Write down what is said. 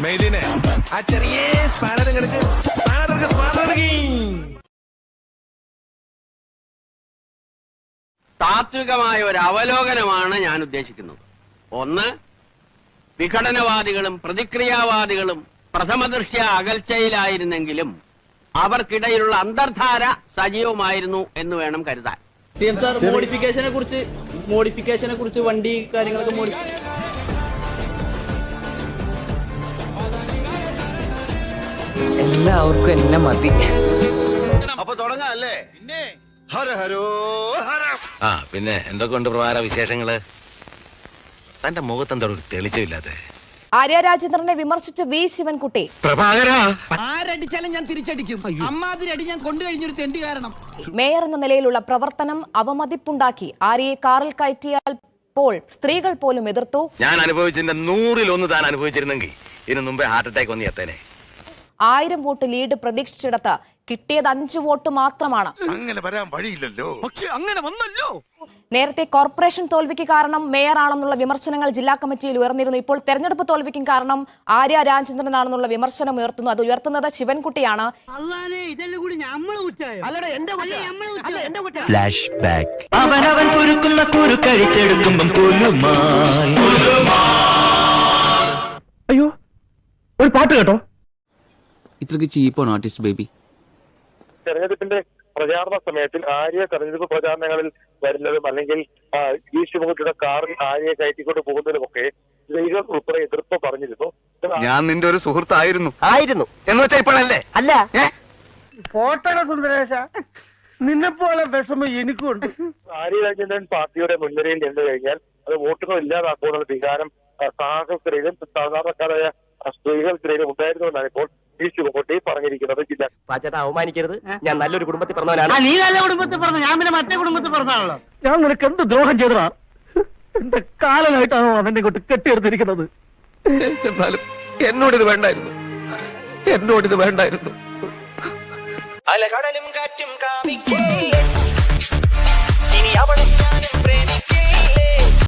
മെയ്ദിനെ ആ ചെറിയ താത്വികമായ ഒരു അവലോകനമാണ് ഞാൻ ഉദ്ദേശിക്കുന്നത്. ഒന്ന്, വിഘടനവാദികളും പ്രതിക്രിയാവാദികളും പ്രഥമദൃഷ്ട്യാ അകൽച്ചയിലായിരുന്നെങ്കിലും അവർക്കിടയിലുള്ള അന്തർധാര സജീവമായിരുന്നു എന്ന് വേണം കരുതാൻ. സാർ, മോഡിഫിക്കേഷനെ കുറിച്ച് വണ്ടി കാര്യങ്ങളൊക്കെ എല്ലാവർക്കും എന്നെ മതി. അപ്പൊ തുടങ്ങാല്ലേ? ഹര ഹരോ ഹര. പിന്നെ എന്തൊക്കെയുണ്ട് പ്രഭാര വിശേഷങ്ങള്? തന്റെ മുഖത്തെന്താ ഒരു തെളിച്ചില്ലാതെ? ആര്യ രാജേന്ദ്രനെ വിമർശിച്ച് വി ശിവൻകുട്ടി. ആരടിച്ചാലും ഞാൻ തിരിച്ചടിക്കും. അമ്മാതിരി അടി ഞാൻ കൊണ്ടു കഴിഞ്ഞൊരു തെണ്ടി കാരണം. മേയർ എന്ന നിലയിലുള്ള പ്രവർത്തനം അവമതിപ്പുണ്ടാക്കി. ആര്യയെ കാറിൽ കയറ്റിയപ്പോൾ സ്ത്രീകൾ പോലും എതിർത്തു. ഞാൻ അനുഭവിച്ചതിന്റെ 100-1 താൻ അനുഭവിച്ചിരുന്നെങ്കിൽ ഇതിനു മുമ്പേ ഹാർട്ട് അറ്റാക്ക് വന്ന് എത്തേനെ. 1000 വോട്ട് ലീഡ് പ്രതീക്ഷിച്ചിടത്ത് കിട്ടിയത് 5 വോട്ട് മാത്രമാണ്. അങ്ങനെ വരാൻ വഴിയില്ലല്ലോ. പക്ഷെ അങ്ങനെ വന്നല്ലോ. നേരത്തെ കോർപ്പറേഷൻ തോൽവിക്ക് കാരണം മേയറാണെന്നുള്ള വിമർശനങ്ങൾ ജില്ലാ കമ്മിറ്റിയിൽ ഉയർന്നിരുന്നു. ഇപ്പോൾ തെരഞ്ഞെടുപ്പ് തോൽവിക്കും കാരണം ആര്യ രാജേന്ദ്രനാണെന്നുള്ള വിമർശനം ഉയർത്തുന്നു. അത് ഉയർത്തുന്നത് ശിവൻകുട്ടിയാണ്. Flash back. അവനവൻ കുരുക്കുന്ന കുരുക്കഴിച്ചെടുക്കുമ്പം അയ്യോ, ഒരു പാട്ട് കേട്ടോ. ഇത്രക്ക് ചീപ്പാണ് ആർട്ടിസ്റ്റ് ബേബി. തെരഞ്ഞെടുപ്പിന്റെ പ്രചാരണ സമയത്തിൽ ആര്യ തെരഞ്ഞെടുപ്പ് പ്രചാരണങ്ങളിൽ വരുന്നതും അല്ലെങ്കിൽ ഈ ശിവകുട്ടിയുടെ കാറിൽ ആര്യയെ കയറ്റിക്കൊണ്ട് പോകുന്നതിനുമൊക്കെ സ്ത്രീകൾ ഉൾപ്പെടെ എതിർപ്പ് പറഞ്ഞിരുന്നു. ഞാൻ നിന്റെ ഒരു സുഹൃത്തായിരുന്നു എന്ന് വെച്ചാൽ ഇപ്പോഴല്ലേ? അല്ല, ഫോട്ടോ സുന്ദരേശ, നിന്നെ പോലെ വിഷമം എനിക്കുണ്ട്. ആര്യ രാജേന്ദ്രൻ പാർട്ടിയുടെ മുൻനിരയിൽ നിന്ന് കഴിഞ്ഞാൽ അത് വോട്ടുകൾ ഇല്ലാതാക്കുമെന്നുള്ള വികാരം സാഹസത്തിലും സാധാരണക്കാരായ സ്ത്രീകൾക്കിടയിലും ഉണ്ടായിരുന്നുവെന്നാണ് ഇപ്പോൾ ഈ ശിവകുട്ടി പറഞ്ഞിരിക്കുന്നത്. ജില്ല അവമാനിക്കരുത്, ഞാൻ നല്ലൊരു കുടുംബത്തിൽ പറഞ്ഞവനാണ്. നീ നല്ല കുടുംബത്തിൽ പറഞ്ഞു, ഞാൻ പിന്നെ മറ്റേ കുടുംബത്തിൽ പറഞ്ഞാണല്ലോ. ഞാൻ നിനക്ക് എന്ത് ദ്രോഹം ചെയ്തതാ? എന്റെ കാലനായിട്ടാണോ അവനെ കൊണ്ട് കെട്ടിയെടുത്തിരിക്കുന്നത്? എന്നാലും എന്നോടിത് വേണ്ടായിരുന്നു. അലകടലും കാറ്റും കാമിക്കേ ഇനി അവളും